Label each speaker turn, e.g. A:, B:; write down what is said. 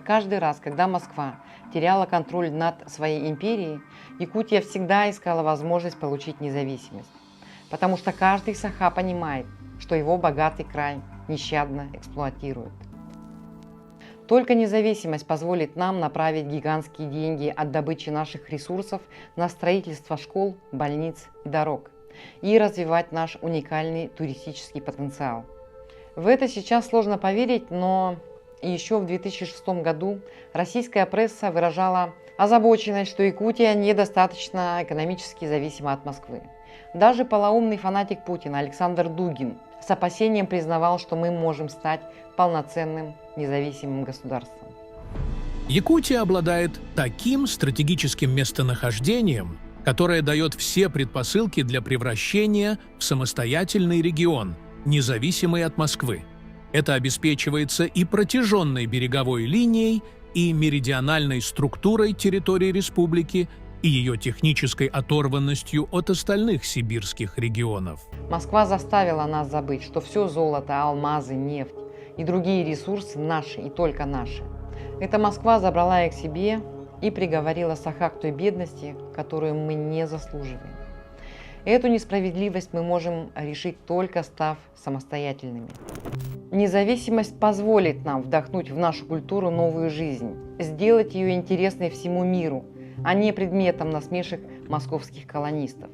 A: Каждый раз, когда Москва теряла контроль над своей империей, Якутия всегда искала возможность получить независимость. Потому что каждый саха понимает, что его богатый край нещадно эксплуатируют. Только независимость позволит нам направить гигантские деньги от добычи наших ресурсов на строительство школ, больниц и дорог и развивать наш уникальный туристический потенциал. В это сейчас сложно поверить, но еще в 2006 году российская пресса выражала озабоченность, что Якутия недостаточно экономически зависима от Москвы. Даже полоумный фанатик Путина Александр Дугин с опасением признавал, что мы можем стать полноценным независимым государством.
B: Якутия обладает таким стратегическим местонахождением, которое дает все предпосылки для превращения в самостоятельный регион, независимый от Москвы. Это обеспечивается и протяженной береговой линией, и меридиональной структурой территории республики, и ее технической оторванностью от остальных сибирских регионов.
A: Москва заставила нас забыть, что все золото, алмазы, нефть и другие ресурсы наши и только наши. Эта Москва забрала их себе и приговорила саха к той бедности, которую мы не заслуживаем. Эту несправедливость мы можем решить, только став самостоятельными. Независимость позволит нам вдохнуть в нашу культуру новую жизнь, сделать ее интересной всему миру, а не предметом насмешек московских колонистов.